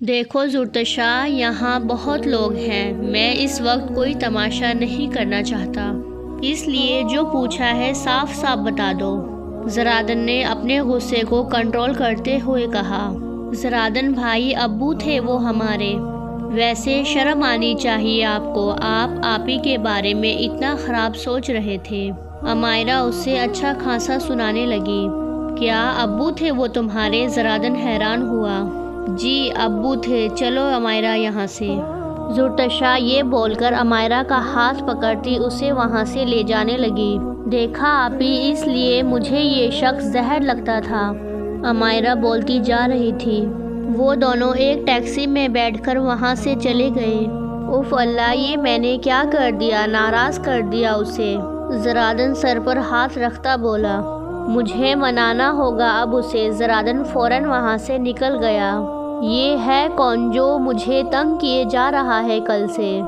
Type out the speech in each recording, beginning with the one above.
دیکھو زرتشا، یہاں بہت لوگ ہیں، میں اس وقت کوئی تماشا نہیں کرنا چاہتا، اس لیے جو پوچھا ہے صاف صاف بتا دو۔ زرادن نے اپنے غصے کو کنٹرول کرتے ہوئے کہا۔ زرادن بھائی، ابو تھے وہ ہمارے، ویسے شرم آنی چاہیے آپ کو، آپ آپی کے بارے میں اتنا خراب سوچ رہے تھے۔ امائرہ اس سے اچھا خاصا سنانے لگی۔ کیا ابو تھے وہ تمہارے؟ زرادن حیران ہوا۔ جی ابو تھے، چلو امائرہ یہاں سے۔ زرتشا یہ بول کر امائرہ کا ہاتھ پکڑتی اسے وہاں سے لے جانے لگی۔ دیکھا آپی، اس لیے مجھے یہ شخص زہر لگتا تھا، امائرہ بولتی جا رہی تھی۔ وہ دونوں ایک ٹیکسی میں بیٹھ کر وہاں سے چلے گئے۔ اف اللہ، یہ میں نے کیا کر دیا، ناراض کر دیا اسے۔ زرادن سر پر ہاتھ رکھتا بولا۔ مجھے منانا ہوگا اب اسے۔ زرادن فوراً وہاں سے نکل گیا۔ یہ ہے کون جو مجھے تنگ کیے جا رہا ہے کل سے؟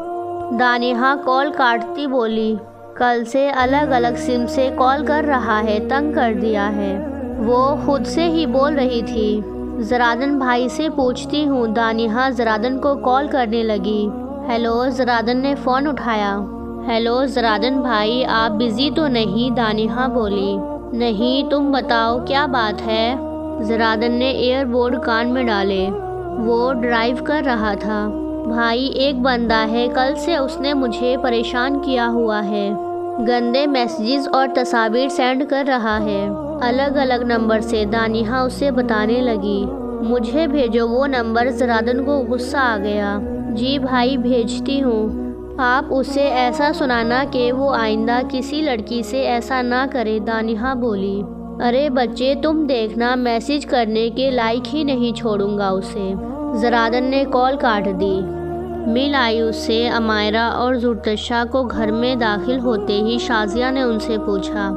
دانیہ کال کاٹتی بولی۔ کل سے الگ الگ سم سے کال کر رہا ہے، تنگ کر دیا ہے۔ وہ خود سے ہی بول رہی تھی۔ زرادن بھائی سے پوچھتی ہوں۔ دانیہ زرادن کو کال کرنے لگی۔ ہیلو، زرادن نے فون اٹھایا۔ ہیلو زرادن بھائی، آپ بزی تو نہیں؟ دانیہ بولی۔ نہیں، تم بتاؤ کیا بات ہے؟ زرادن نے ایئر بوڈ کان میں ڈالے۔ وہ ڈرائیو کر رہا تھا۔ بھائی، ایک بندہ ہے، کل سے اس نے مجھے پریشان کیا ہوا ہے، گندے میسیجز اور تصاویر سینڈ کر رہا ہے، الگ الگ نمبر سے۔ دانیہ اسے بتانے لگی۔ مجھے بھیجو وہ نمبر۔ زرادن کو غصہ آ گیا۔ جی بھائی، بھیجتی ہوں۔ آپ اسے ایسا سنانا کہ وہ آئندہ کسی لڑکی سے ایسا نہ کرے، دانیہ بولی۔ ارے بچے، تم دیکھنا، میسج کرنے کے لائق ہی نہیں چھوڑوں گا اسے۔ زرادن نے کال کاٹ دی۔ مل آئی اس سے۔ امائرہ اور زرتشا کو گھر میں داخل ہوتے ہی شازیہ نے ان سے پوچھا۔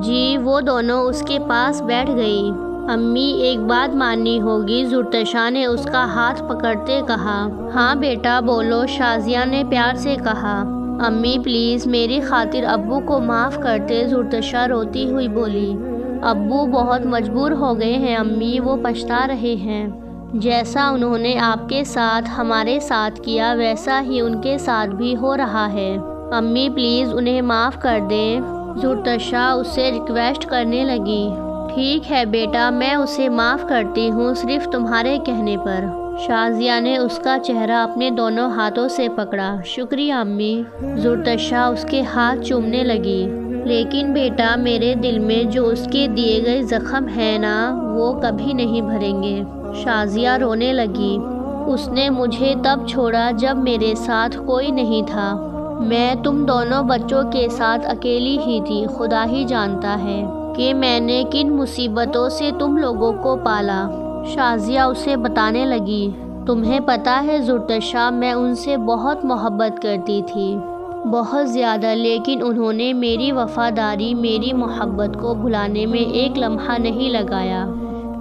جی، وہ دونوں اس کے پاس بیٹھ گئی۔ امی، ایک بات ماننی ہوگی، زرتشا نے اس کا ہاتھ پکڑتے کہا۔ ہاں بیٹا بولو، شازیہ نے پیار سے کہا۔ امی پلیز میری خاطر ابو کو معاف کرتے، زرتشا روتی ہوئی بولی۔ ابو بہت مجبور ہو گئے ہیں امی، وہ پچھتا رہے ہیں۔ جیسا انہوں نے آپ کے ساتھ ہمارے ساتھ کیا، ویسا ہی ان کے ساتھ بھی ہو رہا ہے۔ امی پلیز انہیں معاف کر دیں، زرتشا اس سے ریکویسٹ کرنے لگی۔ ٹھیک ہے بیٹا، میں اسے معاف کرتی ہوں، صرف تمہارے کہنے پر۔ شازیہ نے اس کا چہرہ اپنے دونوں ہاتھوں سے پکڑا۔ شکریہ امی۔ زرتشا اس کے ہاتھ چومنے لگی۔ لیکن بیٹا، میرے دل میں جو اس کے دیے گئے زخم ہیں نا، وہ کبھی نہیں بھریں گے۔ شازیہ رونے لگی۔ اس نے مجھے تب چھوڑا جب میرے ساتھ کوئی نہیں تھا، میں تم دونوں بچوں کے ساتھ اکیلی ہی تھی۔ خدا ہی جانتا ہے کہ میں نے کن مصیبتوں سے تم لوگوں کو پالا۔ شازیہ اسے بتانے لگی۔ تمہیں پتہ ہے زرتشا، میں ان سے بہت محبت کرتی تھی، بہت زیادہ، لیکن انہوں نے میری وفاداری، میری محبت کو بھلانے میں ایک لمحہ نہیں لگایا۔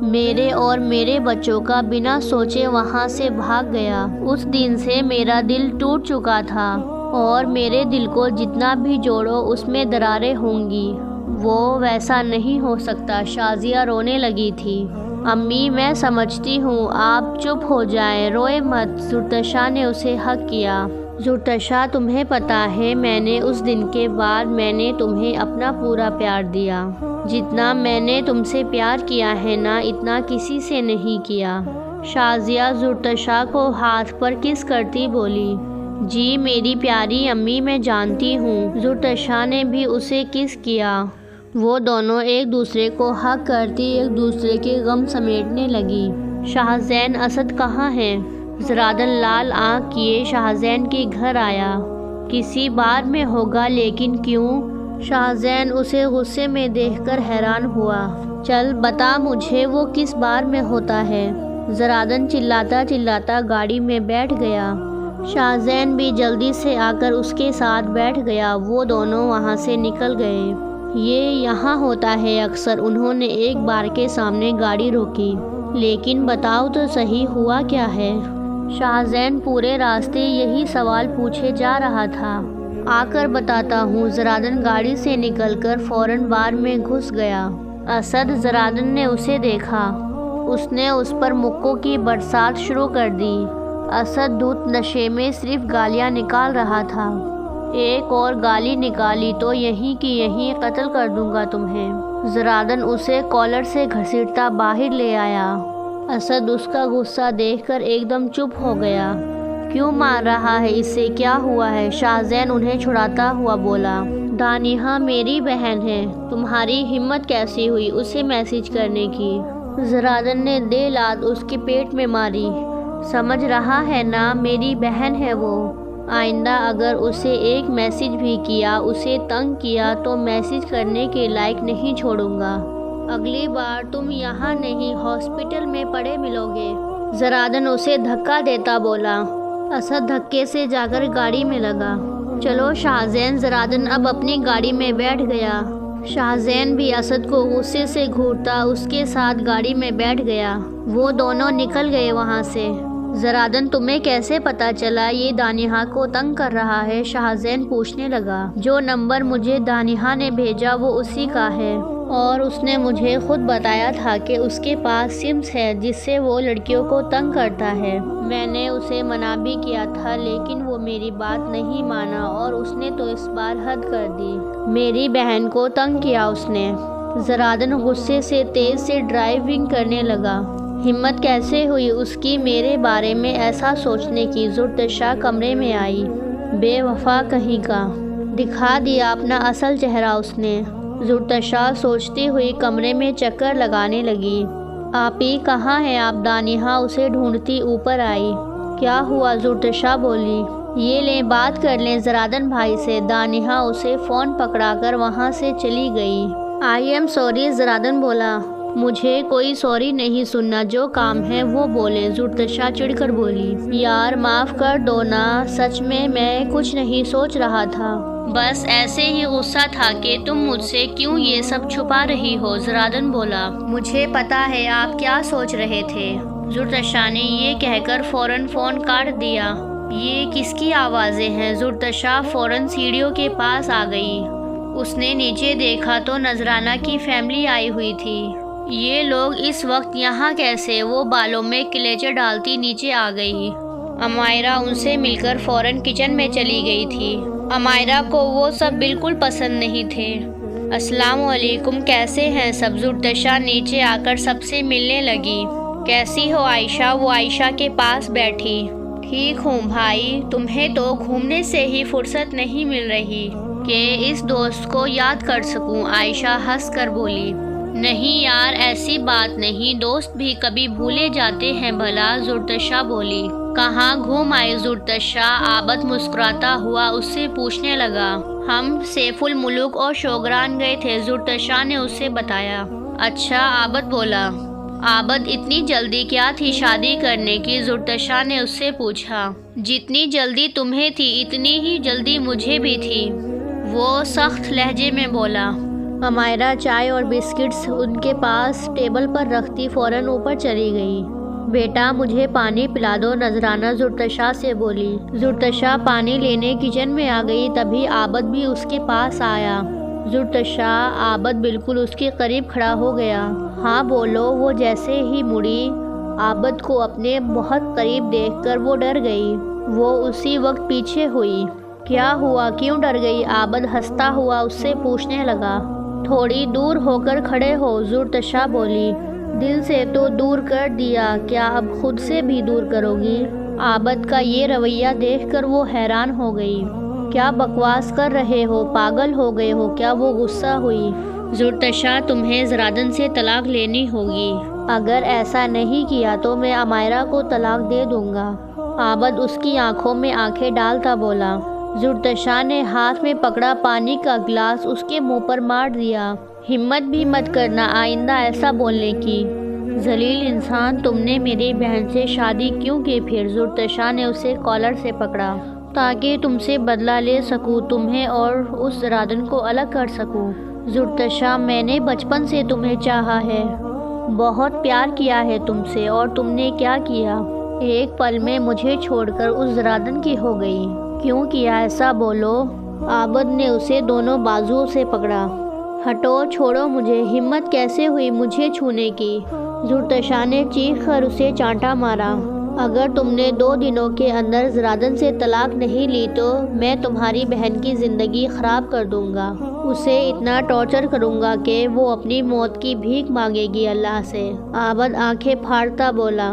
میرے اور میرے بچوں کا بنا سوچے وہاں سے بھاگ گیا۔ اس دن سے میرا دل ٹوٹ چکا تھا، اور میرے دل کو جتنا بھی جوڑو اس میں دراریں ہوں گی، وہ ویسا نہیں ہو سکتا۔ شازیہ رونے لگی تھی۔ امی میں سمجھتی ہوں، آپ چپ ہو جائیں، روئے مت، زرتشا نے اسے حق کیا۔ زرتشا، تمہیں پتہ ہے میں نے اس دن کے بعد میں نے تمہیں اپنا پورا پیار دیا، جتنا میں نے تم سے پیار کیا ہے نا، اتنا کسی سے نہیں کیا۔ شازیہ زرتشا کو ہاتھ پر کس کرتی بولی۔ جی میری پیاری امی، میں جانتی ہوں۔ زرتشا نے بھی اسے کس کیا۔ وہ دونوں ایک دوسرے کو حق کرتی ایک دوسرے کے غم سمیٹنے لگی۔ شاہزین اسد کہاں ہیں؟ زرادن لال آنکھ کیے شاہزین کے گھر آیا۔ کسی بار میں ہوگا، لیکن کیوں؟ شاہزین اسے غصے میں دیکھ کر حیران ہوا۔ چل بتا مجھے، وہ کس بار میں ہوتا ہے؟ زرادن چلاتا چلاتا گاڑی میں بیٹھ گیا۔ شاہزین بھی جلدی سے آ کر اس کے ساتھ بیٹھ گیا۔ وہ دونوں وہاں سے نکل گئے۔ یہ یہاں ہوتا ہے اکثر، انہوں نے ایک بار کے سامنے گاڑی روکی۔ لیکن بتاؤ تو صحیح، ہوا کیا ہے؟ شاہزین پورے راستے یہی سوال پوچھے جا رہا تھا۔ آ کر بتاتا ہوں۔ زرادن گاڑی سے نکل کر فوراً بار میں گھس گیا۔ اسد، زرادن نے اسے دیکھا۔ اس نے اس پر مکوں کی برسات شروع کر دی۔ اسد دھت نشے میں صرف گالیاں نکال رہا تھا۔ ایک اور گالی نکالی تو یہیں کی یہیں قتل کر دوں گا تمہیں۔ زرادن اسے کالر سے گھسیٹتا باہر لے آیا۔ اسد اس کا غصہ دیکھ کر ایک دم چپ ہو گیا۔ کیوں مار رہا ہے اسے؟ کیا ہوا ہے؟ شاہزین انہیں چھڑاتا ہوا بولا۔ دانیہ میری بہن ہے، تمہاری ہمت کیسی ہوئی اسے میسج کرنے کی؟ زرادن نے دے لات اس کے پیٹ میں ماری۔ سمجھ رہا ہے نا، میری بہن ہے وہ۔ آئندہ اگر اسے ایک میسج بھی کیا، اسے تنگ کیا تو میسج کرنے کے لائق نہیں چھوڑوں گا۔ اگلی بار تم یہاں نہیں ہاسپٹل میں پڑے ملو گے۔ زرادن اسے دھکا دیتا بولا۔ اسد دھکے سے جا کر گاڑی میں لگا۔ چلو شاہزین۔ زرادن اب اپنی گاڑی میں بیٹھ گیا۔ شاہزین بھی اسد کو غصے سے گھورتا اس کے ساتھ گاڑی میں بیٹھ گیا۔ وہ دونوں نکل گئے وہاں سے۔ زرادن تمہیں کیسے پتا چلا یہ دانیہ کو تنگ کر رہا ہے؟ شاہزین پوچھنے لگا۔ جو نمبر مجھے دانیہ نے بھیجا وہ اسی کا ہے، اور اس نے مجھے خود بتایا تھا کہ اس کے پاس سمز ہے جس سے وہ لڑکیوں کو تنگ کرتا ہے۔ میں نے اسے منع بھی کیا تھا لیکن وہ میری بات نہیں مانا اور اس نے تو اس بار حد کر دی۔ میری بہن کو تنگ کیا اس نے۔ زرادن غصے سے تیز سے ڈرائیونگ کرنے لگا۔ ہمت کیسے ہوئی اس کی میرے بارے میں ایسا سوچنے کی؟ زرتشا کمرے میں آئی۔ بے وفا کہیں کا، دکھا دیا اپنا اصل چہرہ اس نے۔ زرتشا سوچتی ہوئی کمرے میں چکر لگانے لگی۔ آپی کہاں ہیں آپ؟ دانیہ اسے ڈھونڈتی اوپر آئی۔ کیا ہوا؟ زرتشا بولی۔ یہ لیں بات کر لیں زرادن بھائی سے۔ دانیہ اسے فون پکڑا کر وہاں سے چلی گئی۔ آئی ایم سوری، زرادن بولا۔ مجھے کوئی سوری نہیں سننا، جو کام ہے وہ بولے۔ زرتشا چڑھ کر بولی۔ یار معاف کر دو نا، سچ میں کچھ نہیں سوچ رہا تھا، بس ایسے ہی غصہ تھا کہ تم مجھ سے کیوں یہ سب چھپا رہی ہو۔ زرادن بولا۔ مجھے پتا ہے آپ کیا سوچ رہے تھے۔ زرتشا نے یہ کہہ کر فوراً فون کاٹ دیا۔ یہ کس کی آوازیں ہیں؟ زرتشا فوراً سیڑھیوں کے پاس آ گئی۔ اس نے نیچے دیکھا تو نذرانہ کی فیملی آئی ہوئی تھی۔ یہ لوگ اس وقت یہاں کیسے؟ وہ بالوں میں کلیچر ڈالتی نیچے آ گئی۔ امائرہ ان سے مل کر فوراً کچن میں چلی گئی تھی۔ امائرہ کو وہ سب بالکل پسند نہیں تھے۔ السلام علیکم، کیسے ہیں سب؟ زرتشا نیچے آ کر سب سے ملنے لگی۔ کیسی ہو عائشہ؟ وہ عائشہ کے پاس بیٹھی۔ ٹھیک ہوں بھائی، تمہیں تو گھومنے سے ہی فرصت نہیں مل رہی کہ اس دوست کو یاد کر سکوں۔ عائشہ ہنس کر بولی۔ نہیں یار، ایسی بات نہیں، دوست بھی کبھی بھولے جاتے ہیں بھلا۔ زرتشا بولی۔ کہاں گھوم آئے زرتشا؟ عابد مسکراتا ہوا اس سے پوچھنے لگا۔ ہم سیف الملوک اور شوگران گئے تھے، زرتشا نے اسے بتایا۔ اچھا، عابد بولا۔ عابد اتنی جلدی کیا تھی شادی کرنے کی؟ زرتشا نے اس سے پوچھا۔ جتنی جلدی تمہیں تھی اتنی ہی جلدی مجھے بھی تھی، وہ سخت لہجے میں بولا۔ امائرہ چائے اور بسکٹس ان کے پاس ٹیبل پر رکھتی فوراً اوپر چلی گئی۔ بیٹا مجھے پانی پلا دو، نذرانہ زرتشا سے بولی۔ زرتشا پانی لینے کچن میں آ گئی، تبھی عابد بھی اس کے پاس آیا۔ زرتشا، عابد بالکل اس کے قریب کھڑا ہو گیا۔ ہاں بولو۔ وہ جیسے ہی مڑی، عابد کو اپنے بہت قریب دیکھ کر وہ ڈر گئی۔ وہ اسی وقت پیچھے ہوئی۔ کیا ہوا؟ کیوں ڈر گئی؟ عابد ہنستا ہوا اس سے پوچھنے لگا۔ تھوڑی دور ہو کر کھڑے ہو، زرتشا بولی۔ دل سے تو دور کر دیا، کیا اب خود سے بھی دور کرو گی؟ عابد کا یہ رویہ دیکھ کر وہ حیران ہو گئی۔ کیا بکواس کر رہے ہو؟ پاگل ہو گئے ہو کیا؟ وہ غصہ ہوئی۔ زرتشا تمہیں زرادن سے طلاق لینی ہوگی، اگر ایسا نہیں کیا تو میں امائرہ کو طلاق دے دوں گا۔ عابد اس کی آنکھوں میں آنکھیں ڈالتا بولا۔ زرتشا نے ہاتھ میں پکڑا پانی کا گلاس اس کے منہ پر مار دیا۔ ہمت بھی مت کرنا آئندہ ایسا بولنے کی، ذلیل انسان، تم نے میری بہن سے شادی کیوں کی پھر؟ زرتشا نے اسے کالر سے پکڑا۔ تاکہ تم سے بدلہ لے سکوں، تمہیں اور اس زرادن کو الگ کر سکوں۔ زرتشا، میں نے بچپن سے تمہیں چاہا ہے، بہت پیار کیا ہے تم سے، اور تم نے کیا کیا؟ ایک پل میں مجھے چھوڑ کر اس زرادن کی ہو گئی۔ کیوں کیا ایسا؟ بولو۔ عابد نے اسے دونوں بازوؤں سے پکڑا۔ ہٹو، چھوڑو مجھے، ہمت کیسے ہوئی مجھے چھونے کی؟ زرتشا نے چیخ کر اسے چانٹا مارا۔ اگر تم نے 2 دنوں کے اندر زرادن سے طلاق نہیں لی تو میں تمہاری بہن کی زندگی خراب کر دوں گا، اسے اتنا ٹارچر کروں گا کہ وہ اپنی موت کی بھیک مانگے گی اللہ سے۔ عابد آنکھیں پھاڑتا بولا۔